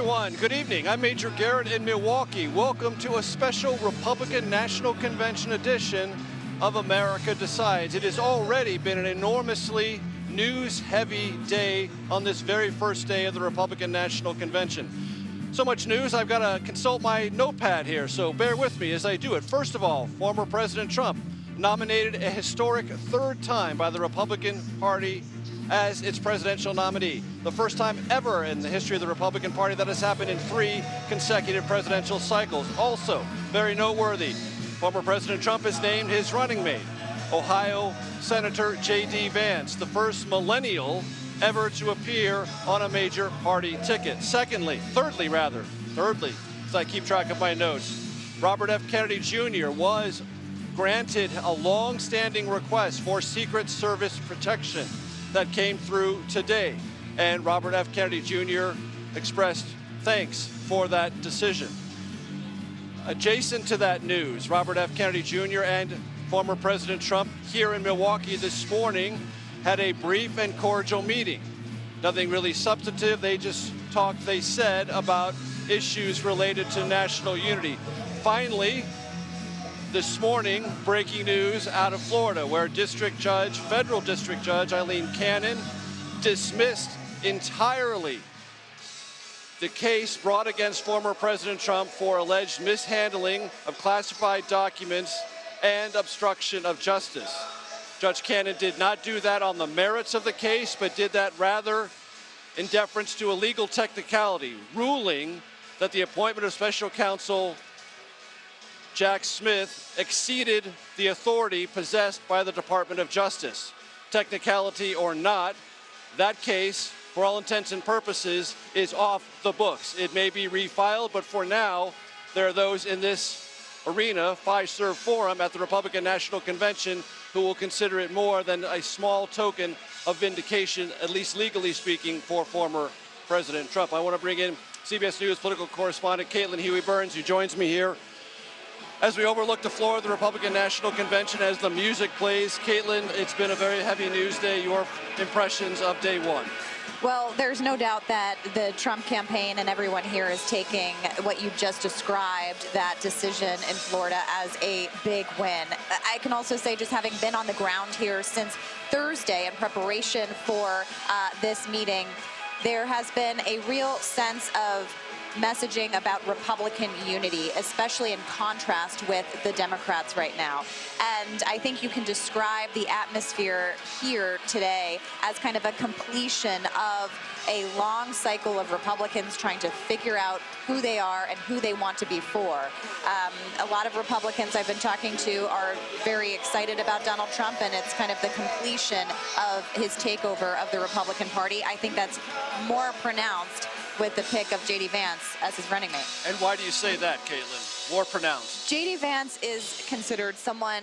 everyone. Good evening. I'm Major Garrett in Milwaukee. Welcome to a special Republican National Convention edition of America Decides. It has already been an enormously news-heavy day on this very first day of the Republican National Convention. So much news, I've got to consult my notepad here, so bear with me as I do it. First of all, former President Trump nominated a historic third time by the Republican Party as its presidential nominee. The first time ever in the history of the Republican Party that has happened in 3 consecutive presidential cycles. Also, very noteworthy, former President Trump has named his running mate, Ohio Senator J.D. Vance, the first millennial ever to appear on a major party ticket. Thirdly, as I keep track of my notes, Robert F. Kennedy Jr. was granted a long-standing request for Secret Service protection that came through today. And Robert F. Kennedy Jr. expressed thanks for that decision. Adjacent to that news, Robert F. Kennedy Jr. and former President Trump here in Milwaukee this morning had a brief and cordial meeting. Nothing really substantive. They just talked, they said, about issues related to national unity. Finally, this morning, breaking news out of Florida, where federal district judge Eileen Cannon dismissed entirely the case brought against former President Trump for alleged mishandling of classified documents and obstruction of justice. Judge Cannon did not do that on the merits of the case, but did that rather in deference to a legal technicality, ruling that the appointment of special counsel Jack Smith exceeded the authority possessed by the Department of Justice. Technicality or not, that case, for all intents and purposes, is off the books. It may be refiled, but for now, there are those in this arena, Fiserv Forum at the Republican National Convention, who will consider it more than a small token of vindication, at least legally speaking, for former President Trump. I want to bring in CBS News political correspondent Caitlin Huey-Burns, who joins me here as we overlook the floor of the Republican National Convention as the music plays. Caitlin, it's been a very heavy news day. Your impressions of day one? Well, there's no doubt that the Trump campaign and everyone here is taking what you just described, that decision in Florida, as a big win. I can also say, just having been on the ground here since Thursday in preparation for this meeting, there has been a real sense of messaging about Republican unity, especially in contrast with the Democrats right now. And I think you can describe the atmosphere here today as kind of a completion of a long cycle of Republicans trying to figure out who they are and who they want to be for. A lot of Republicans I've been talking to are very excited about Donald Trump, and it's kind of the completion of his takeover of the Republican Party. I think that's more pronounced with the pick of J.D. Vance as his running mate. And why do you say that, Caitlin? More pronounced. J.D. Vance is considered someone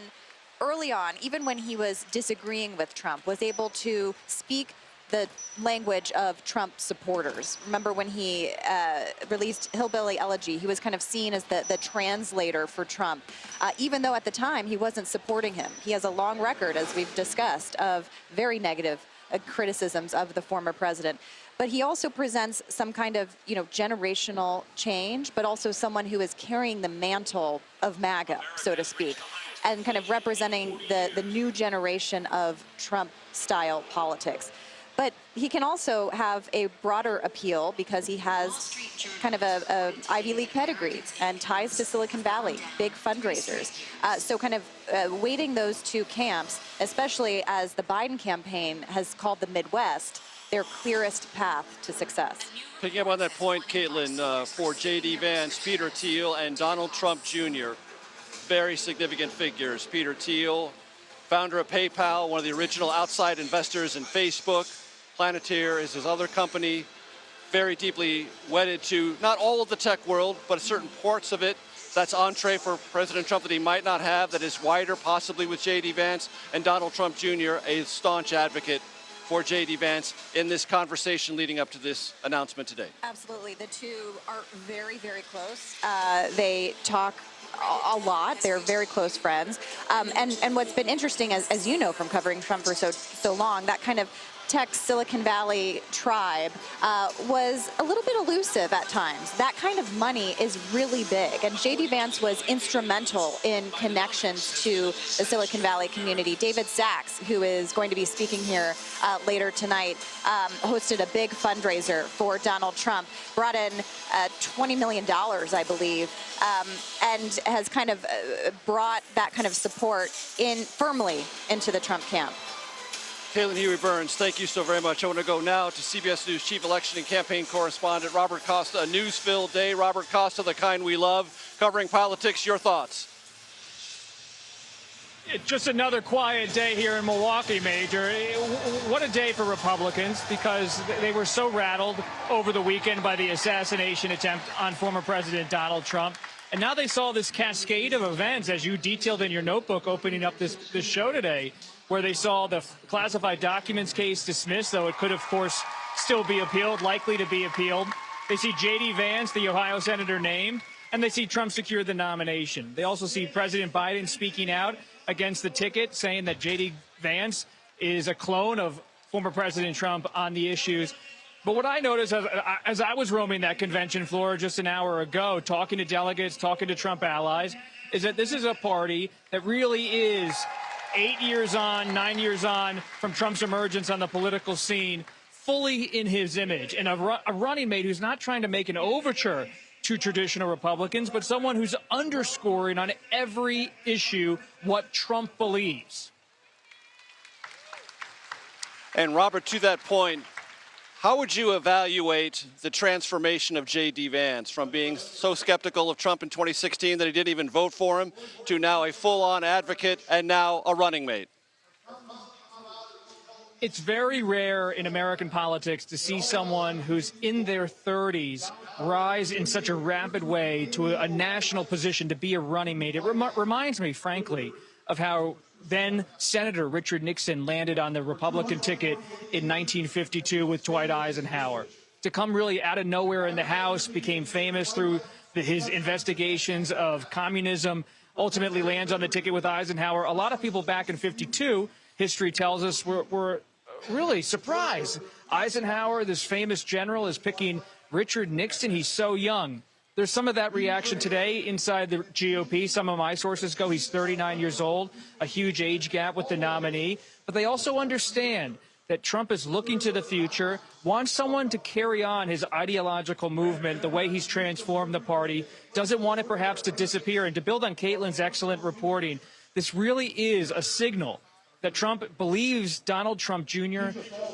early on, even when he was disagreeing with Trump, was able to speak the language of Trump supporters. Remember when he released Hillbilly Elegy, he was kind of seen as the translator for Trump, even though at the time he wasn't supporting him. He has a long record, as we've discussed, of very negative criticisms of the former president. But he also presents some kind of, generational change, but also someone who is carrying the mantle of MAGA, so to speak, and kind of representing the new generation of Trump-style politics. But he can also have a broader appeal because he has kind of a Ivy League pedigree and ties to Silicon Valley, big fundraisers. So kind of weighting those two camps, especially as the Biden campaign has called the Midwest their clearest path to success. Picking up on that point, Caitlin, for J.D. Vance, Peter Thiel, and Donald Trump Jr., very significant figures. Peter Thiel, founder of PayPal, one of the original outside investors in Facebook. Planeteer is his other company, very deeply wedded to not all of the tech world, but certain parts of it. That's entree for President Trump that he might not have, that is wider possibly with J.D. Vance. And Donald Trump Jr., a staunch advocate for J.D. Vance in this conversation leading up to this announcement today. Absolutely. The two are very, very close. They talk a lot. They're very close friends. And what's been interesting, as you know from covering Trump for so long, that kind of tech Silicon Valley tribe was a little bit elusive at times. That kind of money is really big, and J.D. Vance was instrumental in connections to the Silicon Valley community. David Sachs, who is going to be speaking here later tonight, hosted a big fundraiser for Donald Trump, brought in $20 million, I believe, and has kind of brought that kind of support in firmly into the Trump camp. Caitlin Huey-Burns, thank you so very much. I want to go now to CBS News Chief Election and Campaign Correspondent Robert Costa. A news-filled day. Robert Costa, the kind we love, covering politics. Your thoughts? Just another quiet day here in Milwaukee, Major. What a day for Republicans, because they were so rattled over the weekend by the assassination attempt on former President Donald Trump. And now they saw this cascade of events, as you detailed in your notebook opening up this show today, where they saw the classified documents case dismissed, though it could, of course, still be appealed, likely to be appealed. They see J.D. Vance, the Ohio senator, named, and they see Trump secure the nomination. They also see President Biden speaking out against the ticket, saying that J.D. Vance is a clone of former President Trump on the issues. But what I noticed as I was roaming that convention floor just an hour ago, talking to delegates, talking to Trump allies, is that this is a party that really is 8 years on, 9 years on from Trump's emergence on the political scene, fully in his image, and a running mate who's not trying to make an overture to traditional Republicans, but someone who's underscoring on every issue what Trump believes. And Robert, to that point, how would you evaluate the transformation of J.D. Vance from being so skeptical of Trump in 2016 that he didn't even vote for him to now a full-on advocate and now a running mate? It's very rare in American politics to see someone who's in their 30s rise in such a rapid way to a national position, to be a running mate. It reminds me, frankly, of how then Senator Richard Nixon landed on the Republican ticket in 1952 with Dwight Eisenhower. To come really out of nowhere in the House, became famous through his investigations of communism, ultimately lands on the ticket with Eisenhower. A lot of people back in 52, history tells us, were really surprised. Eisenhower, this famous general, is picking Richard Nixon. He's so young. There's some of that reaction today inside the GOP. Some of my sources go, he's 39 years old, a huge age gap with the nominee. But they also understand that Trump is looking to the future, wants someone to carry on his ideological movement, the way he's transformed the party, doesn't want it perhaps to disappear. And to build on Caitlin's excellent reporting, this really is a signal that Trump believes Donald Trump Jr.,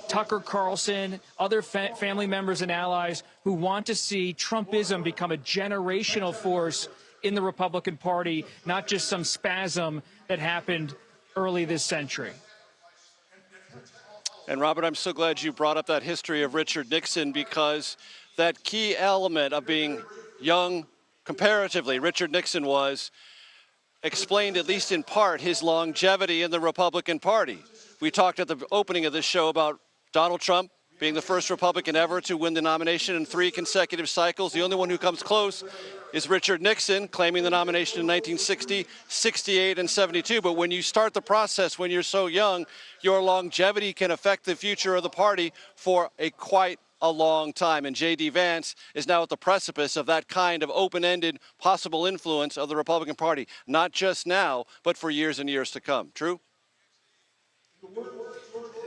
Tucker Carlson, other family members and allies who want to see Trumpism become a generational force in the Republican Party, not just some spasm that happened early this century. And Robert, I'm so glad you brought up that history of Richard Nixon, because that key element of being young comparatively, Richard Nixon was, explained at least in part his longevity in the Republican Party. We talked at the opening of this show about Donald Trump being the first Republican ever to win the nomination in 3 consecutive cycles. The only one who comes close is Richard Nixon, claiming the nomination in 1960, 68, and 72. But when you start the process when you're so young, your longevity can affect the future of the party for quite a long time. And J.D. Vance is now at the precipice of that kind of open-ended possible influence of the Republican Party, not just now, but for years and years to come. True?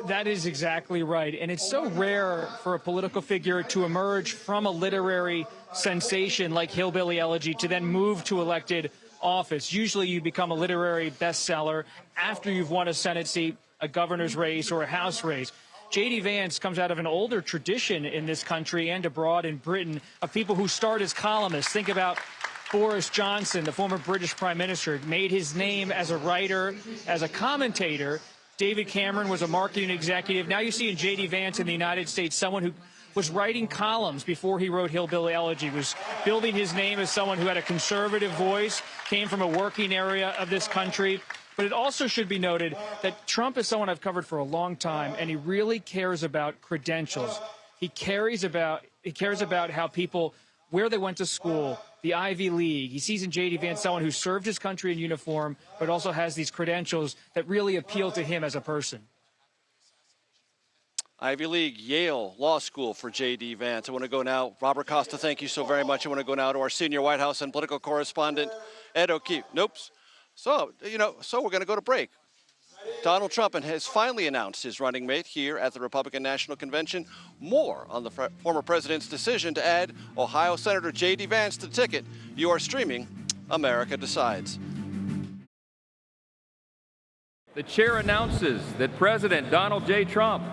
That is exactly right. And it's so rare for a political figure to emerge from a literary sensation like Hillbilly Elegy to then move to elected office. Usually you become a literary bestseller after you've won a Senate seat, a governor's race, or a House race. J.D. Vance comes out of an older tradition in this country and abroad in Britain of people who start as columnists. Think about Boris Johnson, the former British Prime Minister, made his name as a writer, as a commentator. David Cameron was a marketing executive. Now you see in J.D. Vance in the United States someone who was writing columns before he wrote Hillbilly Elegy, was building his name as someone who had a conservative voice, came from a working area of this country. But it also should be noted that Trump is someone I've covered for a long time, and he really cares about credentials. He cares about how people, where they went to school, the Ivy League. He sees in J.D. Vance someone who served his country in uniform, but also has these credentials that really appeal to him as a person. Ivy League, Yale Law School for J.D. Vance. I want to go now. Robert Costa, thank you so very much. I want to go now to our senior White House and political correspondent, Ed O'Keefe. Nope. So we're going to go to break. Donald Trump has finally announced his running mate here at the Republican National Convention. More on the former president's decision to add Ohio Senator J.D. Vance to the ticket. You are streaming America Decides. The chair announces that President Donald J. Trump,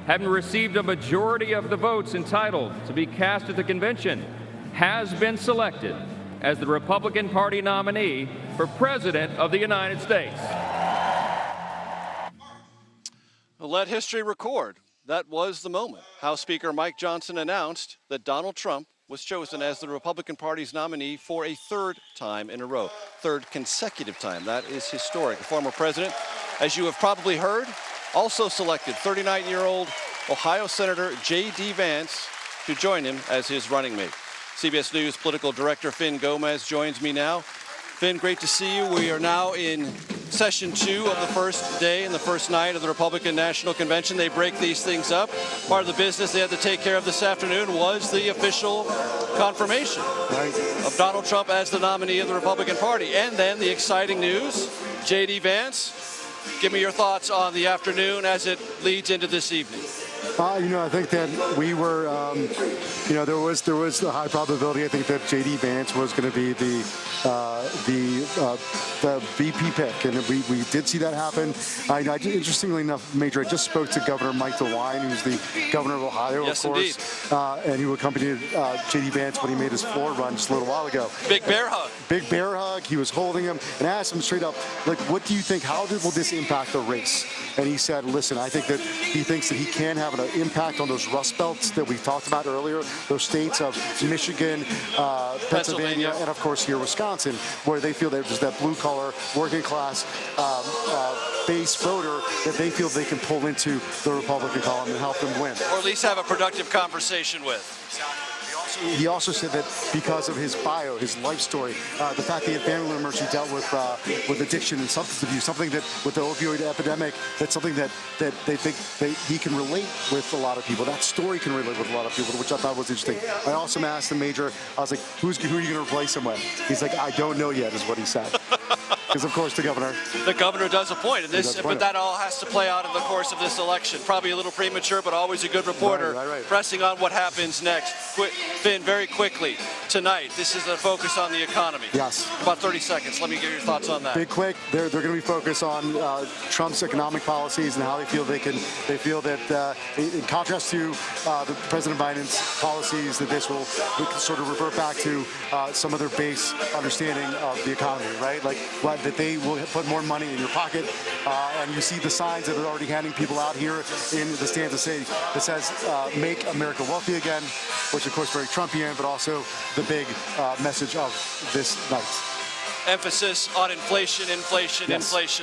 having received a majority of the votes entitled to be cast at the convention, has been selected as the Republican Party nominee for President of the United States. Let history record. That was the moment House Speaker Mike Johnson announced that Donald Trump was chosen as the Republican Party's nominee for a third time in a row, third consecutive time. That is historic. The former president, as you have probably heard, also selected 39-year-old Ohio Senator J.D. Vance to join him as his running mate. CBS News political director Finn Gomez joins me now. Finn, great to see you. We are now in session 2 of the first day and the first night of the Republican National Convention. They break these things up. Part of the business they had to take care of this afternoon was the official confirmation of Donald Trump as the nominee of the Republican Party. And then the exciting news, J.D. Vance. Give me your thoughts on the afternoon as it leads into this evening. I think that we were, there was a high probability. I think that J.D. Vance was going to be the VP pick, and we did see that happen. Interestingly enough, Major, I just spoke to Governor Mike DeWine, who's the governor of Ohio, yes, of course, and who accompanied J.D. Vance when he made his floor run just a little while ago. Big bear hug. Big bear hug. He was holding him and asked him straight up, like, what do you think? How will this impact the race? And he said, listen, I think that he thinks that he can have an impact on those rust belts that we talked about earlier, those states of Michigan, Pennsylvania, and of course here Wisconsin, where they feel there's that blue-collar, working-class base voter that they feel they can pull into the Republican column and help them win. Or at least have a productive conversation with. He also said that because of his bio, his life story, the fact that he had family members who dealt with addiction and substance abuse, something that with the opioid epidemic, that's something that they think he can relate with a lot of people. That story can relate with a lot of people, which I thought was interesting. I also asked the Major, I was like, who are you going to replace him with? He's like, I don't know yet, is what he said. Because, of course, the governor does appoint in this, but that all has to play out in the course of this election. Probably a little premature, but always a good reporter right. Pressing on what happens next. Finn, very quickly, tonight, this is a focus on the economy. Yes. About 30 seconds. Let me get your thoughts on that. Big quick. They're going to be focused on Trump's economic policies and how they feel that in contrast to the President Biden's policies, that we can sort of revert back to some of their base understanding of the economy, right? Like that they will put more money in your pocket, and you see the signs that they're already handing people out here in the stands that says "Make America Wealthy Again," which of course very Trumpian, but also the big message of this night. Emphasis on inflation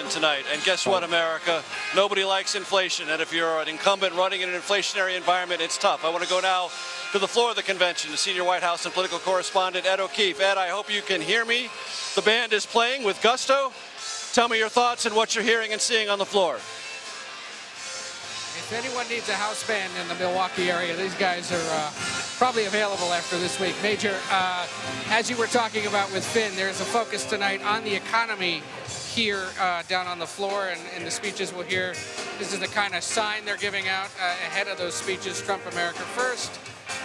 tonight. And guess what, America? Nobody likes inflation. And if you're an incumbent running in an inflationary environment, it's tough. I want to go now to the floor of the convention, the senior White House and political correspondent, Ed O'Keefe. Ed, I hope you can hear me. The band is playing with gusto. Tell me your thoughts and what you're hearing and seeing on the floor. If anyone needs a house band in the Milwaukee area, these guys are probably available after this week. Major, as you were talking about with Finn, there's a focus tonight on the economy here down on the floor, and in the speeches we'll hear, this is the kind of sign they're giving out ahead of those speeches: Trump America first,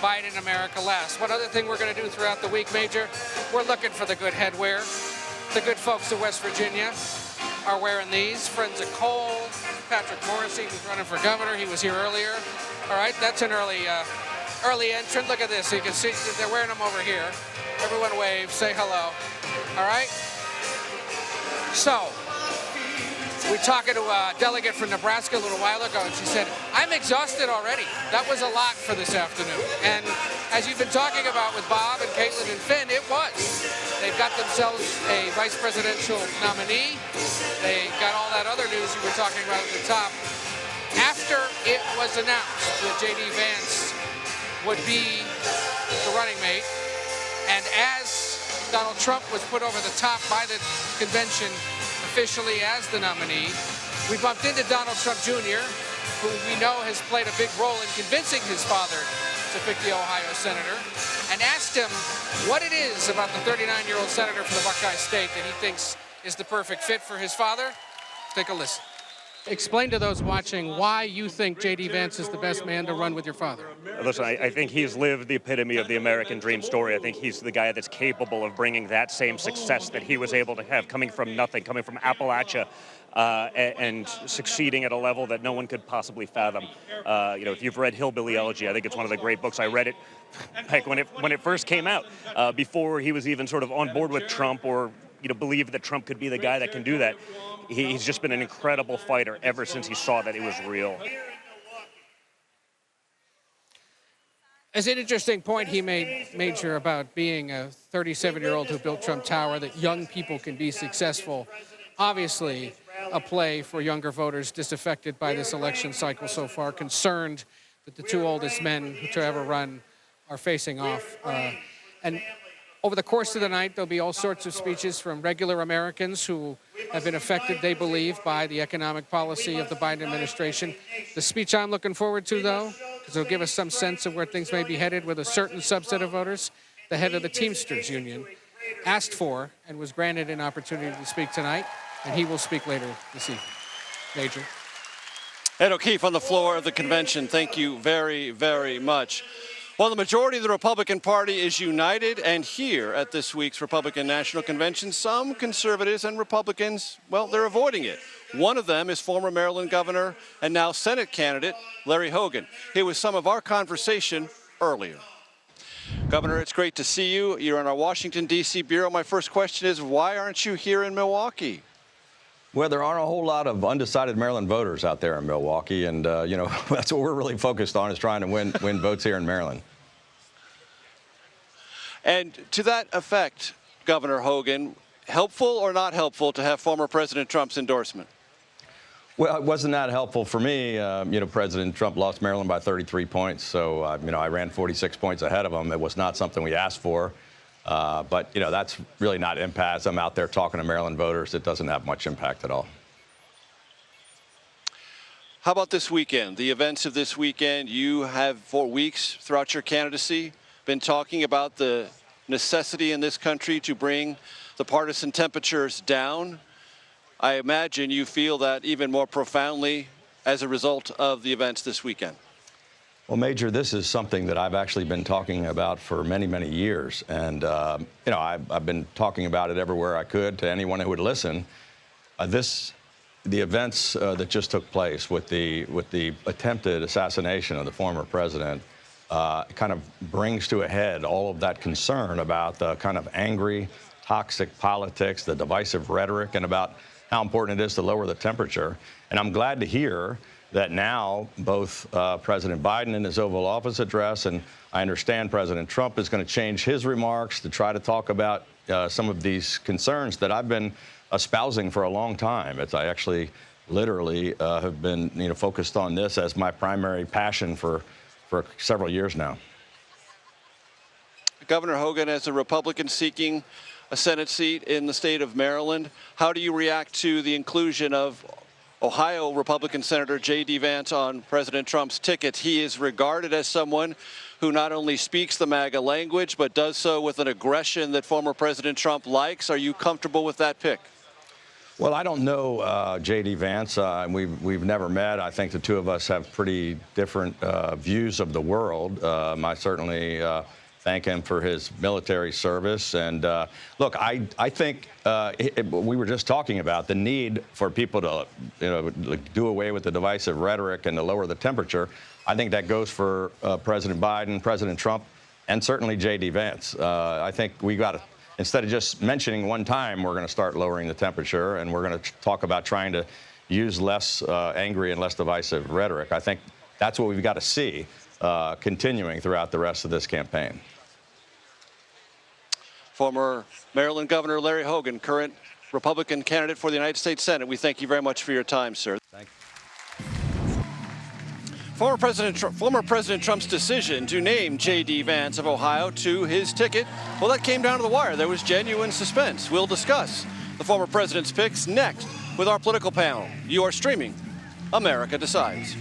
Biden America last. One other thing we're going to do throughout the week, Major, we're looking for the good headwear. The good folks of West Virginia are wearing these. Friends of Cole, Patrick Morrissey, who's running for governor. He was here earlier. All right, that's an early entrant. Look at this. You can see they're wearing them over here. Everyone wave, say hello. All right? So, we were talking to a delegate from Nebraska a little while ago, and she said, I'm exhausted already. That was a lot for this afternoon. And as you've been talking about with Bob and Caitlin and Finn, it was. They've got themselves a vice presidential nominee. They got all that other news you were talking about at the top. After it was announced that J.D. Vance would be the running mate, and as Donald Trump was put over the top by the convention officially as the nominee, we bumped into Donald Trump Jr., who we know has played a big role in convincing his father to pick the Ohio senator, and asked him what it is about the 39-year-old senator from the Buckeye State that he thinks is the perfect fit for his father. Take a listen. Explain to those watching why you think J.D. Vance is the best man to run with your father. Listen, I think he's lived the epitome of the American dream story. I think he's the guy that's capable of bringing that same success that he was able to have, coming from nothing, coming from Appalachia, and succeeding at a level that no one could possibly fathom. If you've read Hillbilly Elegy, I think it's one of the great books. I read it like when it first came out, before he was even sort of on board with Trump or believed that Trump could be the guy that can do that. He's just been an incredible fighter ever since he saw that it was real. As an interesting point he made, Major, about being a 37-year-old who built Trump Tower, that young people can be successful. Obviously, a play for younger voters disaffected by this election cycle so far, concerned that the two oldest men to ever run are facing off. And over the course of the night, there'll be all sorts of speeches from regular Americans who have been affected, they believe, by the economic policy of the Biden administration. The speech I'm looking forward to, though, because it'll give us some sense of where things may be headed with a certain subset of voters, the head of the Teamsters Union asked for and was granted an opportunity to speak tonight, and he will speak later this evening. Major. Ed O'Keefe on the floor of the convention. Thank you very, very much. Well, the majority of the Republican Party is united, and here at this week's Republican National Convention, some conservatives and Republicans, well, they're avoiding it. One of them is former Maryland Governor and now Senate candidate Larry Hogan. Here was some of our conversation earlier. Governor, it's great to see you. You're in our Washington, D.C. bureau. My first question is, why aren't you here in Milwaukee? Well, there aren't a whole lot of undecided Maryland voters out there in Milwaukee, and that's what we're really focused on, is trying to win votes here in Maryland. And to that effect, Governor Hogan, helpful or not helpful to have former President Trump's endorsement? Well, it wasn't that helpful for me. President Trump lost Maryland by 33 points, so I ran 46 points ahead of him. It was not something we asked for. But that's really not impact. I'm out there talking to Maryland voters. It doesn't have much impact at all. How about this weekend? The events of this weekend, you have for weeks throughout your candidacy been talking about the necessity in this country to bring the partisan temperatures down. I imagine you feel that even more profoundly as a result of the events this weekend. Well, Major, this is something that I've actually been talking about for many, many years. And, I've been talking about it everywhere I could to anyone who would listen. The events that just took place with the attempted assassination of the former president kind of brings to a head all of that concern about the kind of angry, toxic politics, the divisive rhetoric, and about how important it is to lower the temperature. And I'm glad to hear that now both President Biden in his Oval Office address, and I understand President Trump is going to change his remarks to try to talk about some of these concerns that I've been espousing for a long time. I actually literally have been focused on this as my primary passion for several years now. Governor Hogan, as a Republican seeking a Senate seat in the state of Maryland, how do you react to the inclusion of Ohio Republican Senator J.D. Vance on President Trump's ticket? He is regarded as someone who not only speaks the MAGA language, but does so with an aggression that former President Trump likes. Are you comfortable with that pick? Well, I don't know J.D. Vance. We've never met. I think the two of us have pretty different views of the world. I certainly thank him for his military service. And look, I think we were just talking about the need for people to do away with the divisive rhetoric and to lower the temperature. I think that goes for President Biden, President Trump, and certainly J.D. Vance. I think we got to, instead of just mentioning one time, we're going to start lowering the temperature, and we're going to talk about trying to use less angry and less divisive rhetoric. I think that's what we've got to see continuing throughout the rest of this campaign. Former Maryland Governor Larry Hogan, current Republican candidate for the United States Senate. We thank you very much for your time, sir. Thank you. Former President Trump's decision to name J.D. Vance of Ohio to his ticket, well, that came down to the wire. There was genuine suspense. We'll discuss the former president's picks next with our political panel. You are streaming America Decides.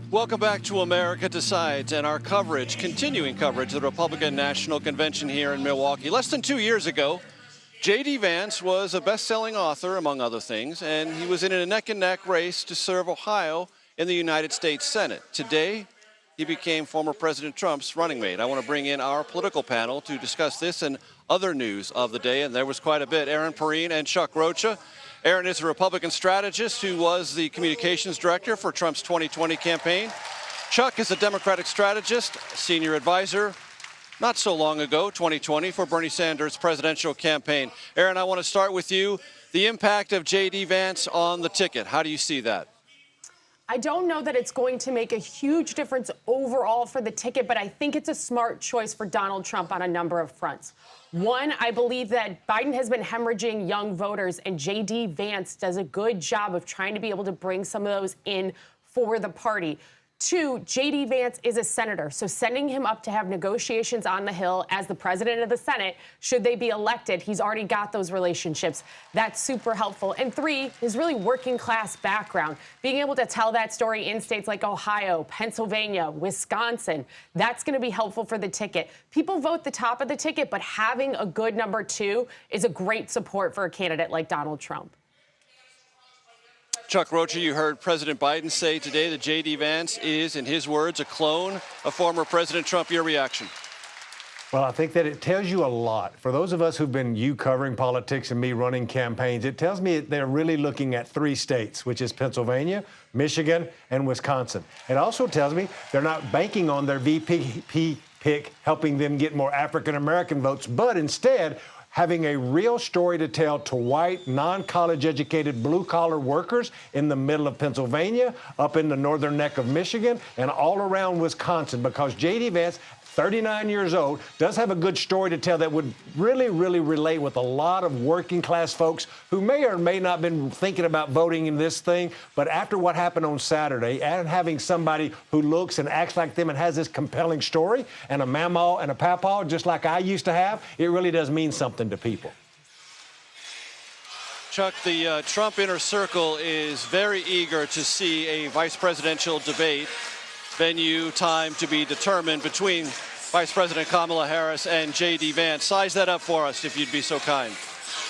Welcome back to America Decides and our coverage, continuing coverage of the Republican National Convention here in Milwaukee. Less than 2 years ago, J.D. Vance was a best-selling author, among other things, and he was in a neck-and-neck race to serve Ohio in the United States Senate. Today, he became former President Trump's running mate. I want to bring in our political panel to discuss this and other news of the day, and there was quite a bit. Aaron Perrine and Chuck Rocha. Aaron is a Republican strategist who was the communications director for Trump's 2020 campaign. Chuck is a Democratic strategist, senior advisor, not so long ago, 2020, for Bernie Sanders' presidential campaign. Aaron, I want to start with you. The impact of J.D. Vance on the ticket, how do you see that? I don't know that it's going to make a huge difference overall for the ticket, but I think it's a smart choice for Donald Trump on a number of fronts. One, I believe that Biden has been hemorrhaging young voters, and J.D. Vance does a good job of trying to be able to bring some of those in for the party. Two, J.D. Vance is a senator, so sending him up to have negotiations on the Hill as the president of the Senate, should they be elected, he's already got those relationships. That's super helpful. And three, his really working class background, being able to tell that story in states like Ohio, Pennsylvania, Wisconsin, that's going to be helpful for the ticket. People vote the top of the ticket, but having a good number two is a great support for a candidate like Donald Trump. Chuck Rocha, you heard President Biden say today that J.D. Vance is, in his words, a clone of former President Trump. Your reaction? Well, I think that it tells you a lot. For those of us who've been covering politics and me running campaigns, it tells me they're really looking at 3 states, which is Pennsylvania, Michigan, and Wisconsin. It also tells me they're not banking on their VP pick helping them get more African-American votes, but instead having a real story to tell to white, non-college educated, blue-collar workers in the middle of Pennsylvania, up in the northern neck of Michigan, and all around Wisconsin, because J.D. Vance, 39 years old, does have a good story to tell that would really, really relate with a lot of working class folks who may or may not have been thinking about voting in this thing. But after what happened on Saturday, and having somebody who looks and acts like them and has this compelling story, and a mamaw and a papaw, just like I used to have, it really does mean something to people. Chuck, the Trump inner circle is very eager to see a vice presidential debate. Venue, time to be determined between Vice President Kamala Harris and J.D. Vance. Size that up for us, if you'd be so kind.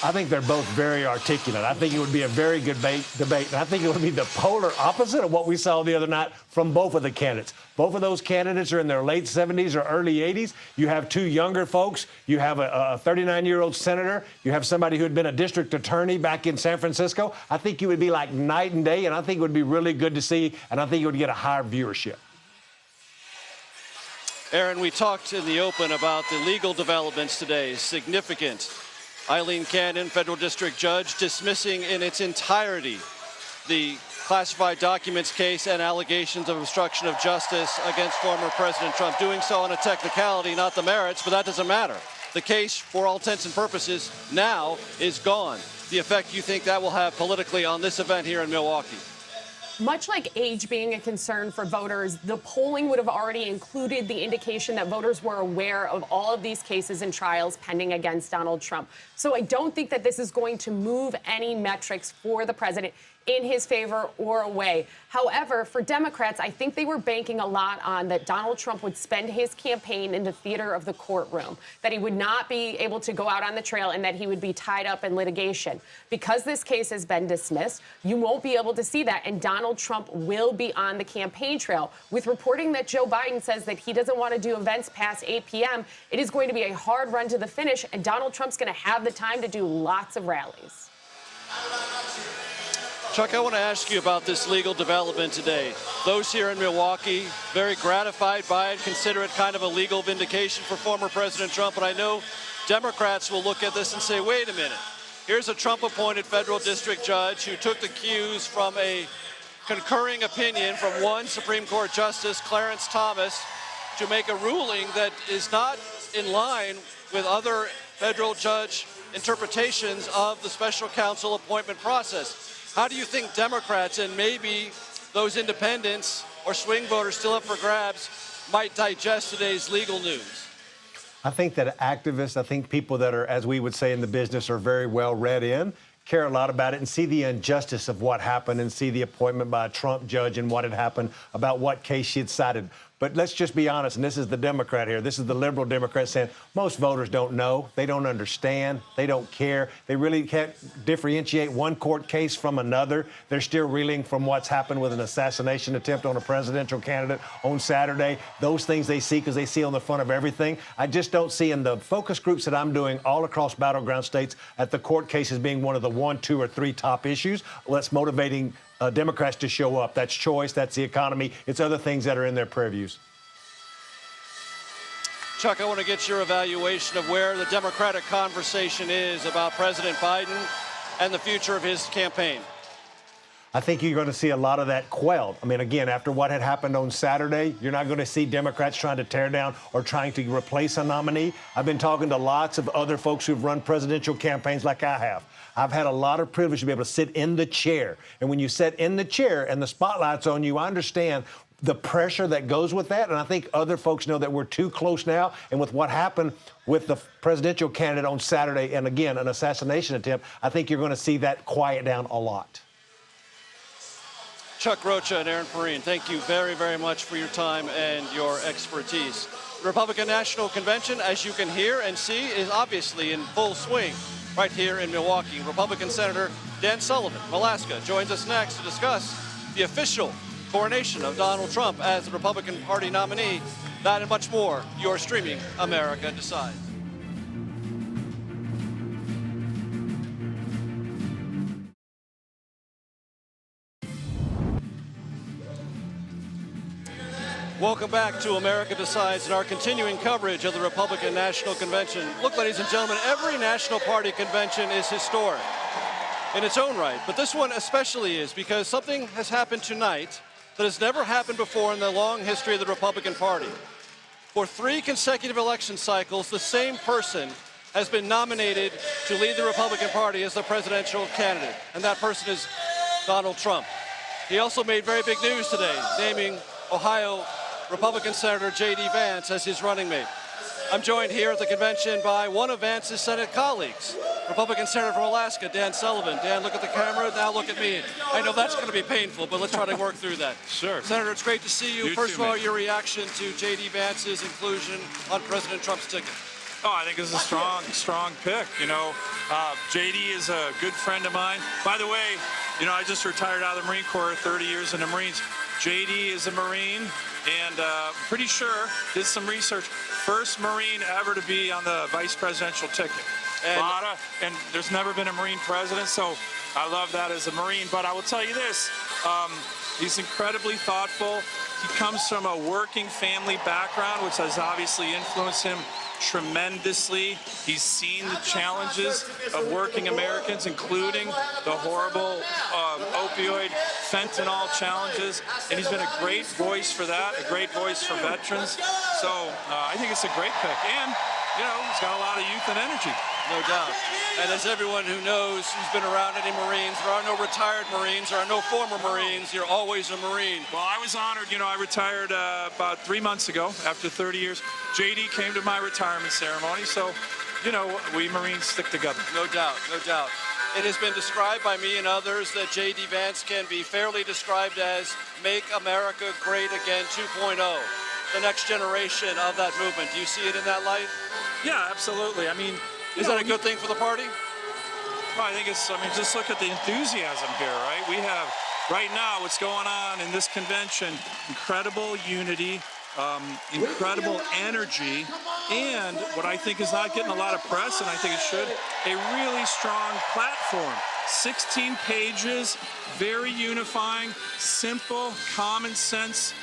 I think they're both very articulate. I think it would be a very good debate. And I think it would be the polar opposite of what we saw the other night from both of the candidates. Both of those candidates are in their late 70s or early 80s. You have 2 younger folks. You have a 39-year-old senator. You have somebody who had been a district attorney back in San Francisco. I think it would be like night and day, and I think it would be really good to see, and I think it would get a higher viewership. Aaron, we talked in the open about the legal developments today. Significant. Eileen Cannon, federal district judge, dismissing in its entirety the classified documents case and allegations of obstruction of justice against former President Trump. Doing so on a technicality, not the merits, but that doesn't matter. The case, for all intents and purposes, now is gone. The effect you think that will have politically on this event here in Milwaukee? Much like age being a concern for voters, the polling would have already included the indication that voters were aware of all of these cases and trials pending against Donald Trump. So I don't think that this is going to move any metrics for the president in his favor or away. However, for Democrats, I think they were banking a lot on that Donald Trump would spend his campaign in the theater of the courtroom, that he would not be able to go out on the trail, and that he would be tied up in litigation. Because this case has been dismissed, you won't be able to see that, and Donald Trump will be on the campaign trail. With reporting that Joe Biden says that he doesn't want to do events past 8 p.m., it is going to be a hard run to the finish, and Donald Trump's going to have the time to do lots of rallies. Chuck, I want to ask you about this legal development today. Those here in Milwaukee, very gratified by it, consider it kind of a legal vindication for former President Trump. But I know Democrats will look at this and say, wait a minute, here's a Trump-appointed federal district judge who took the cues from a concurring opinion from one Supreme Court Justice, Clarence Thomas, to make a ruling that is not in line with other federal judge interpretations of the special counsel appointment process. How do you think Democrats and maybe those independents or swing voters still up for grabs might digest today's legal news? I think that activists, I think people that are, as we would say in the business, are very well read in, care a lot about it and see the injustice of what happened and see the appointment by a Trump judge and what had happened about what case she had cited. But let's just be honest, and this is the Democrat here. This is the liberal Democrat saying most voters don't know. They don't understand. They don't care. They really can't differentiate one court case from another. They're still reeling from what's happened with an assassination attempt on a presidential candidate on Saturday. Those things they see because they see on the front of everything. I just don't see in the focus groups that I'm doing all across battleground states at the court cases being one of the 1, 2, or 3 top issues. Well, that's motivating Democrats to show up. That's choice. That's the economy. It's other things that are in their purviews. Chuck, I want to get your evaluation of where the Democratic conversation is about President Biden and the future of his campaign. I think you're going to see a lot of that quelled. I mean, again, after what had happened on Saturday, you're not going to see Democrats trying to tear down or trying to replace a nominee. I've been talking to lots of other folks who've run presidential campaigns like I have. I've had a lot of privilege to be able to sit in the chair. And when you sit in the chair and the spotlight's on you, I understand the pressure that goes with that. And I think other folks know that we're too close now. And with what happened with the presidential candidate on Saturday, and again, an assassination attempt, I think you're going to see that quiet down a lot. Chuck Rocha and Aaron Perrine, thank you very, very much for your time and your expertise. The Republican National Convention, as you can hear and see, is obviously in full swing right here in Milwaukee. Republican Senator Dan Sullivan from Alaska joins us next to discuss the official coronation of Donald Trump as the Republican Party nominee. That and much more. You're streaming America Decides. Welcome back to America Decides and our continuing coverage of the Republican National Convention. Look, ladies and gentlemen, every National Party convention is historic in its own right, but this one especially is because something has happened tonight that has never happened before in the long history of the Republican Party. For 3 consecutive election cycles, the same person has been nominated to lead the Republican Party as the presidential candidate, and that person is Donald Trump. He also made very big news today, naming Ohio Republican Senator J.D. Vance as his running mate. I'm joined here at the convention by one of Vance's Senate colleagues, Republican Senator from Alaska, Dan Sullivan. Dan, look at the camera, now look at me. I know that's going to be painful, but let's try to work through that. Sure. Senator, it's great to see you. First too, of all, man. your reaction to J.D. Vance's inclusion on President Trump's ticket. Oh, I think it's a strong pick. You know, J.D. is a good friend of mine. By the way, you know, I just retired out of the Marine Corps, 30 years in the Marines. J.D. is a Marine, and pretty sure, did some research, first Marine ever to be on the vice presidential ticket. And there's never been a Marine president, so I love that as a Marine. But I will tell you this, he's incredibly thoughtful. He comes from a working family background, which has obviously influenced him tremendously. He's seen the challenges of working Americans, including the horrible opioid fentanyl challenges, and he's been a great voice for that, a great voice for veterans. So I think it's a great pick, and you know, he's got a lot of youth and energy. No doubt. And as everyone who knows who's been around any Marines, there are no retired Marines, there are no former Marines, you're always a Marine. Well, I was honored. You know, I retired about 3 months ago after 30 years. JD came to my retirement ceremony, so, you know, we Marines stick together. No doubt, no doubt. It has been described by me and others that J.D. Vance can be fairly described as Make America Great Again 2.0, the next generation of that movement. Do you see it in that light? Yeah, absolutely. I mean, is that a good thing for the party? Well, I think it's, I mean, just look at the enthusiasm here, right? We have, right now, what's going on in this convention, incredible unity, incredible energy, and what I think is not getting a lot of press, and I think it should, a really strong platform. 16 pages, very unifying, simple, common sense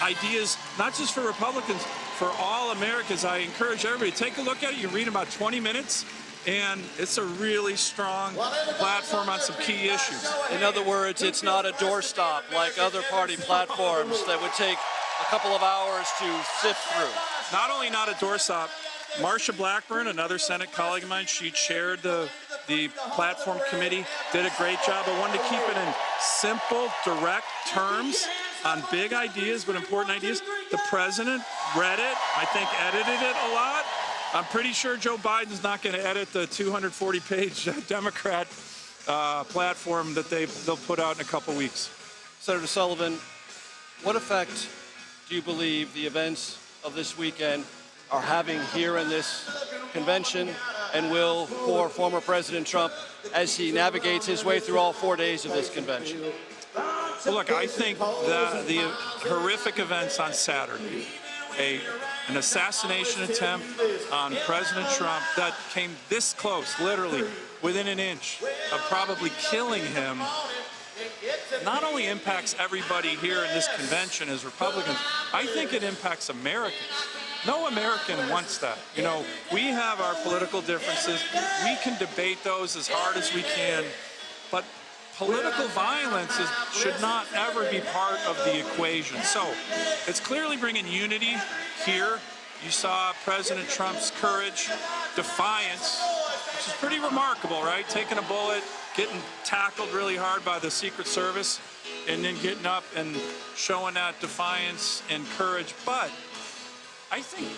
ideas, not just for Republicans, for all Americans. I encourage everybody, take a look at it. You read about 20 minutes, and it's a really strong platform on some key issues. In other words, it's not a doorstop like other party platforms that would take a couple of hours to sift through. Not only not a doorstop, Marsha Blackburn, another Senate colleague of mine, she chaired the platform committee, did a great job. I wanted to keep it in simple, direct terms on big ideas, but important ideas. The president read it, I think edited it a lot. I'm pretty sure Joe Biden's not going to edit the 240-page Democrat platform that they'll put out in a couple weeks. Senator Sullivan, what effect do you believe the events of this weekend are having here in this convention and will for former President Trump as he navigates his way through all 4 days of this convention? Well, look, I think the horrific events on Saturday, an assassination attempt on President Trump that came this close, literally within an inch of probably killing him, not only impacts everybody here in this convention as Republicans, I think it impacts Americans. No American wants that. You know, we have our political differences. We can debate those as hard as we can, but political violence should not ever be part of the equation. So it's clearly bringing unity here. You saw President Trump's courage, defiance, which is pretty remarkable, right? Taking a bullet, getting tackled really hard by the Secret Service, and then getting up and showing that defiance and courage. But I think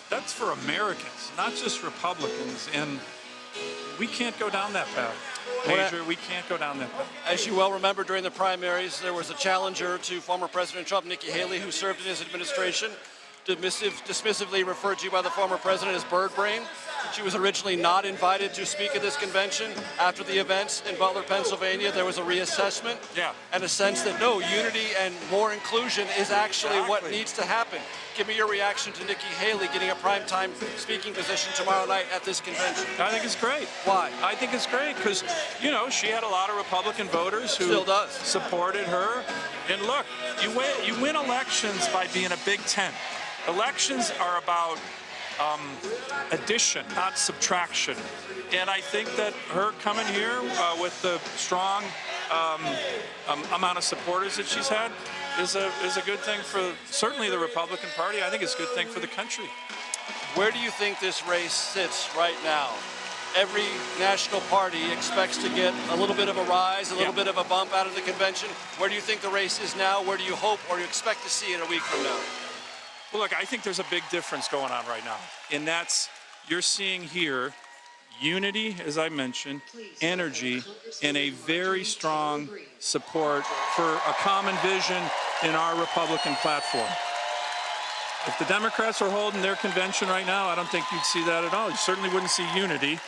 that's for Americans, not just Republicans, and we can't go down that path. Major, we can't go down that path. As you well remember, during the primaries, there was a challenger to former President Trump, Nikki Haley, who served in his administration, dismissively referred to by the former president as bird brain. She was originally not invited to speak at this convention. After the events in Butler, Pennsylvania, there was a reassessment and a sense that no, unity and more inclusion is actually what needs to happen. Give me your reaction to Nikki Haley getting a primetime speaking position tomorrow night at this convention. I think it's great. Why? I think it's great because, you know, she had a lot of Republican voters who still does supported her. And look, you win elections by being a Big Ten. Elections are about addition, not subtraction. And I think that her coming here with the strong amount of supporters that she's had is a good thing for certainly the Republican Party. I think it's a good thing for the country. Where do you think this race sits right now? Every national party expects to get a little bit of a rise, a little bit of a bump out of the convention. Where do you think the race is now? Where do you hope or you expect to see it a week from now? Well, look, I think there's a big difference going on right now, and that's you're seeing here unity, as I mentioned, energy, and a very strong support for a common vision in our Republican platform. If the Democrats are holding their convention right now, I don't think you'd see that at all. You certainly wouldn't see unity.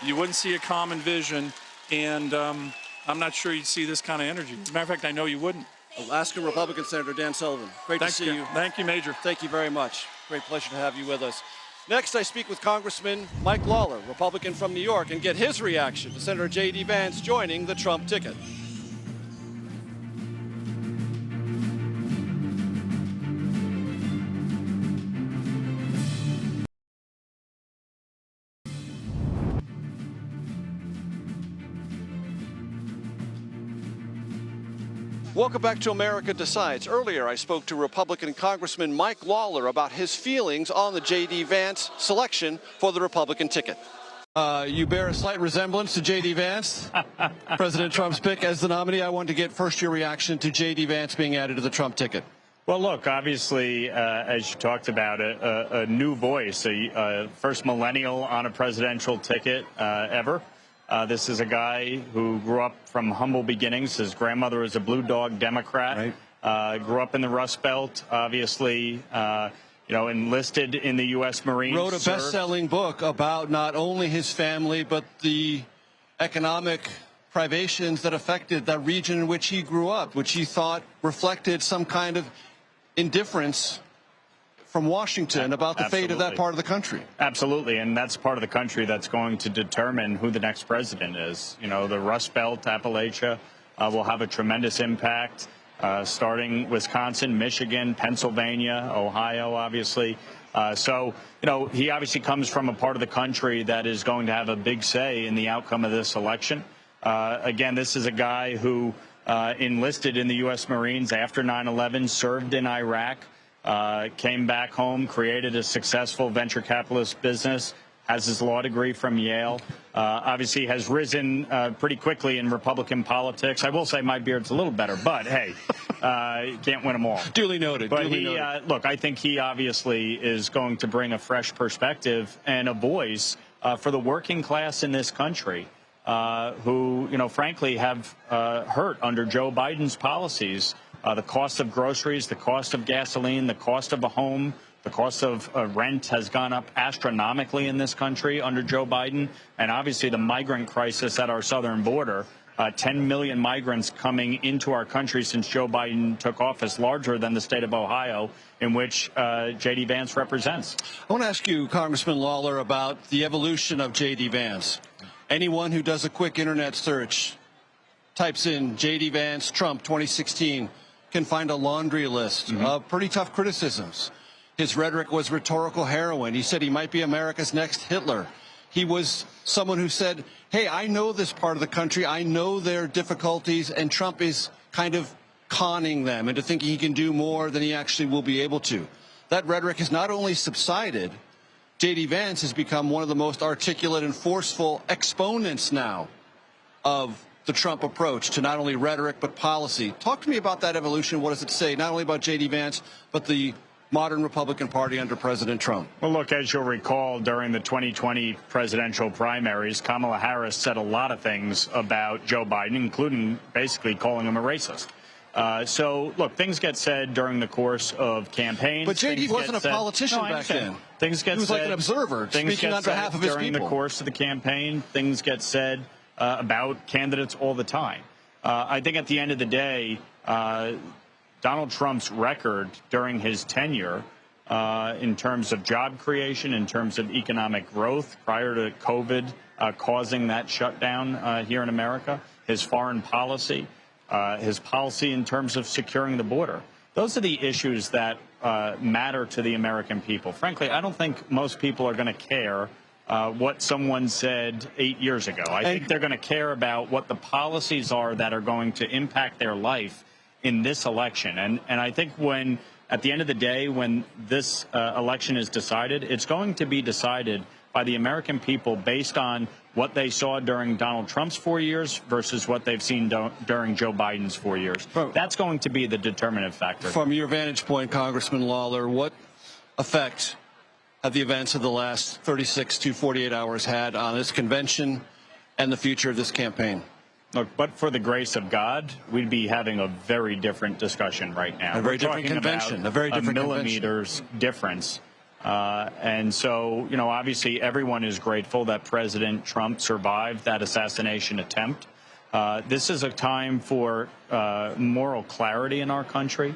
You wouldn't see a common vision, and I'm not sure you'd see this kind of energy. As a matter of fact, I know you wouldn't. Alaska Republican Senator Dan Sullivan. Great to see you. Thank you, Major. Thank you very much. Great pleasure to have you with us. Next, I speak with Congressman Mike Lawler, Republican from New York, and get his reaction to Senator J.D. Vance joining the Trump ticket. Welcome back to America Decides. Earlier, I spoke to Republican Congressman Mike Lawler about his feelings on the J.D. Vance selection for the Republican ticket. You bear a slight resemblance to J.D. Vance, President Trump's pick as the nominee. I wanted to get first your reaction to J.D. Vance being added to the Trump ticket. Well, look, obviously, as you talked about, a new voice, a first millennial on a presidential ticket ever. This is a guy who grew up from humble beginnings. His grandmother was a Blue Dog Democrat. Right. Grew up in the Rust Belt, obviously, enlisted in the U.S. Marines. Wrote a best-selling book about not only his family, but the economic privations that affected that region in which he grew up, which he thought reflected some kind of indifference from Washington about the fate of that part of the country. Absolutely, and that's part of the country that's going to determine who the next president is. You know, the Rust Belt, Appalachia, will have a tremendous impact, starting Wisconsin, Michigan, Pennsylvania, Ohio, obviously. So, you know, he obviously comes from a part of the country that is going to have a big say in the outcome of this election. Again, this is a guy who enlisted in the U.S. Marines after 9/11, served in Iraq, came back home, created a successful venture capitalist business, has his law degree from Yale, obviously has risen pretty quickly in Republican politics. I will say my beard's a little better, but hey, you can't win them all. Duly noted. But look, I think he obviously is going to bring a fresh perspective and a voice for the working class in this country. who, frankly, have hurt under Joe Biden's policies. The cost of groceries, the cost of gasoline, the cost of a home, the cost of rent has gone up astronomically in this country under Joe Biden. And obviously the migrant crisis at our southern border, 10 million migrants coming into our country since Joe Biden took office, larger than the state of Ohio, in which J.D. Vance represents. I want to ask you, Congressman Lawler, about the evolution of J.D. Vance. Anyone who does a quick internet search, types in J.D. Vance, Trump 2016, can find a laundry list of pretty tough criticisms. His rhetoric was rhetorical heroin. He said he might be America's next Hitler. He was someone who said, hey, I know this part of the country. I know their difficulties, and Trump is kind of conning them into thinking he can do more than he actually will be able to. That rhetoric has not only subsided, J.D. Vance has become one of the most articulate and forceful exponents now of the Trump approach to not only rhetoric but policy. Talk to me about that evolution. What does it say, not only about J.D. Vance, but the modern Republican Party under President Trump? Well, look, as you'll recall, during the 2020 presidential primaries, Kamala Harris said a lot of things about Joe Biden, including basically calling him a racist. So, look, things get said during the course of campaigns. But J.D. wasn't a politician back then. Things get said. He was like an observer, speaking on behalf of his people. During the course of the campaign, things get said about candidates all the time. I think at the end of the day, Donald Trump's record during his tenure in terms of job creation, in terms of economic growth prior to COVID causing that shutdown here in America, his foreign policy, his policy in terms of securing the border. Those are the issues that matter to the American people. Frankly, I don't think most people are going to care what someone said 8 years ago. I think they're going to care about what the policies are that are going to impact their life in this election. And I think when, at the end of the day, when this election is decided, it's going to be decided by the American people based on what they saw during Donald Trump's 4 years versus what they've seen during Joe Biden's 4 years. That's going to be the determinative factor. From your vantage point, Congressman Lawler, what effect have the events of the last 36 to 48 hours had on this convention and the future of this campaign? Look, but for the grace of God, we'd be having a very different discussion right now. A very different convention. A very different millimeters difference. And so, obviously everyone is grateful that President Trump survived that assassination attempt. This is a time for moral clarity in our country,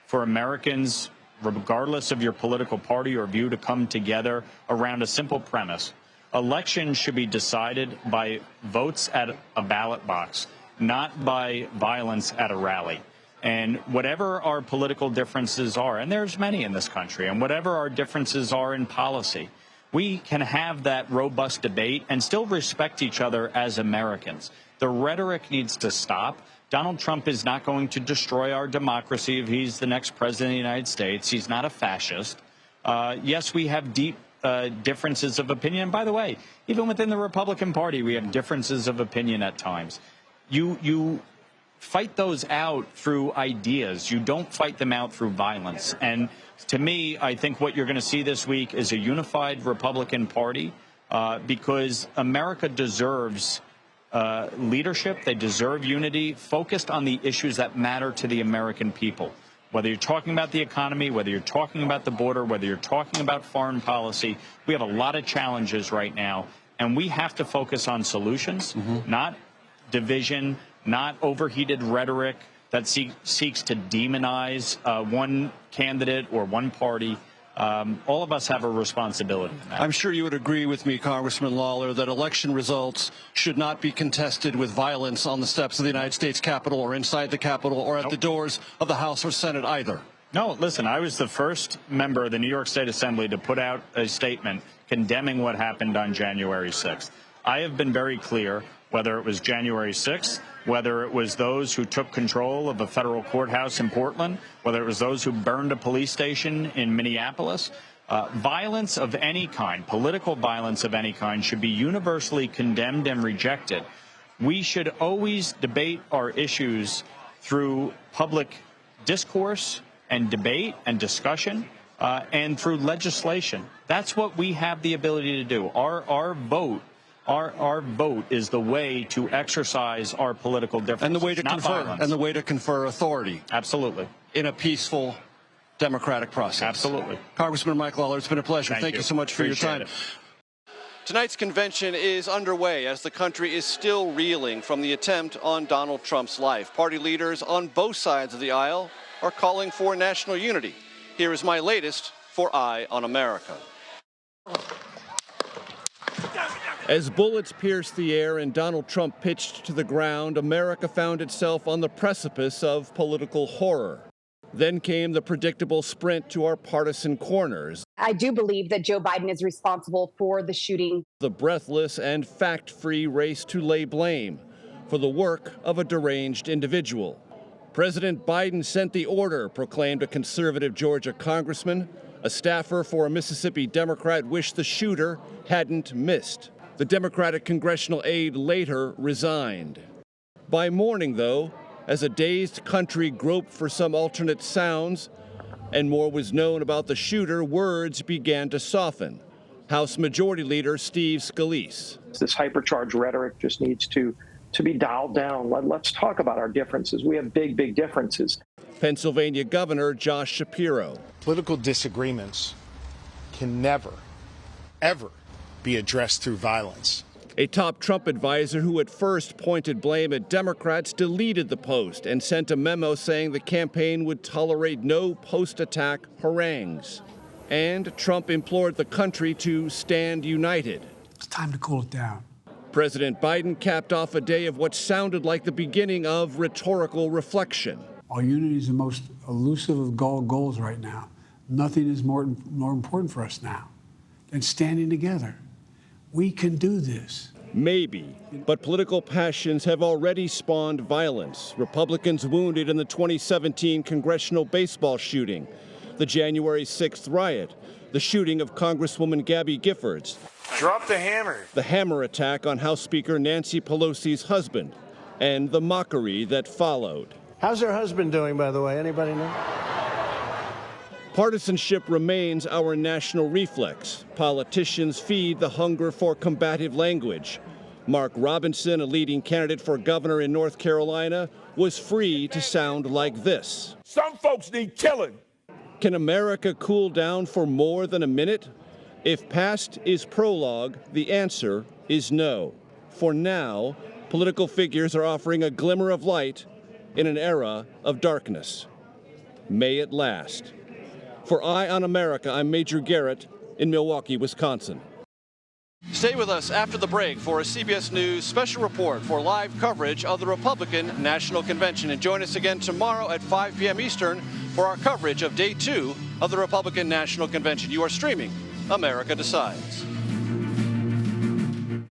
for Americans, regardless of your political party or view, to come together around a simple premise. Elections should be decided by votes at a ballot box, not by violence at a rally. And whatever our political differences are, and there's many in this country, and whatever our differences are in policy, we can have that robust debate and still respect each other as Americans. The rhetoric needs to stop. Donald Trump is not going to destroy our democracy if he's the next president of the United States. He's not a fascist. Yes, we have deep differences of opinion. By the way, even within the Republican Party, we have differences of opinion at times. You fight those out through ideas. You don't fight them out through violence. And to me, I think what you're going to see this week is a unified Republican Party because America deserves leadership. They deserve unity focused on the issues that matter to the American people. Whether you're talking about the economy, whether you're talking about the border, whether you're talking about foreign policy, we have a lot of challenges right now, and we have to focus on solutions, not division, not overheated rhetoric that seeks to demonize one candidate or one party. All of us have a responsibility in that. I'm sure you would agree with me, Congressman Lawler, that election results should not be contested with violence on the steps of the United States Capitol or inside the Capitol or at the doors of the House or Senate either. No, listen, I was the first member of the New York State Assembly to put out a statement condemning what happened on January 6th. I have been very clear, whether it was January 6th, whether it was those who took control of a federal courthouse in Portland, whether it was those who burned a police station in Minneapolis, violence of any kind, political violence of any kind, should be universally condemned and rejected. We should always debate our issues through public discourse and debate and discussion and through legislation. That's what we have the ability to do. Our vote Our vote is the way to exercise our political differences, And the way to not confer, violence. and the way to confer authority. Absolutely. In a peaceful, democratic process. Absolutely. Congressman Mike Lawler, it's been a pleasure. Thank you so much for Appreciate your time. it. Tonight's convention is underway as the country is still reeling from the attempt on Donald Trump's life. Party leaders on both sides of the aisle are calling for national unity. Here is my latest for Eye on America. As bullets pierced the air and Donald Trump pitched to the ground, America found itself on the precipice of political horror. Then came the predictable sprint to our partisan corners. I do believe that Joe Biden is responsible for the shooting. The breathless and fact-free race to lay blame for the work of a deranged individual. President Biden sent the order, proclaimed a conservative Georgia congressman. A staffer for a Mississippi Democrat wished the shooter hadn't missed. The Democratic congressional aide later resigned. By morning, though, as a dazed country groped for some alternate sounds and more was known about the shooter, words began to soften. House Majority Leader Steve Scalise. This hypercharged rhetoric just needs to be dialed down. Let's talk about our differences. We have big, big differences. Pennsylvania Governor Josh Shapiro. Political disagreements can never, ever be addressed through violence. A top Trump advisor who at first pointed blame at Democrats deleted the post and sent a memo saying the campaign would tolerate no post-attack harangues. And Trump implored the country to stand united. It's time to cool it down. President Biden capped off a day of what sounded like the beginning of rhetorical reflection. Our unity is the most elusive of goals right now. Nothing is more important for us now than standing together. We can do this. Maybe, but political passions have already spawned violence. Republicans wounded in the 2017 congressional baseball shooting, the January 6th riot, the shooting of Congresswoman Gabby Giffords. Drop the hammer. The hammer attack on House Speaker Nancy Pelosi's husband, and the mockery that followed. How's her husband doing, by the way? Anybody know? Partisanship remains our national reflex. Politicians feed the hunger for combative language. Mark Robinson, a leading candidate for governor in North Carolina, was free to sound like this. Some folks need killing. Can America cool down for more than a minute? If past is prologue, the answer is no. For now, political figures are offering a glimmer of light in an era of darkness. May it last. For Eye on America, I'm Major Garrett in Milwaukee, Wisconsin. Stay with us after the break for a CBS News special report for live coverage of the Republican National Convention. And join us again tomorrow at 5 p.m. Eastern for our coverage of Day 2 of the Republican National Convention. You are streaming America Decides.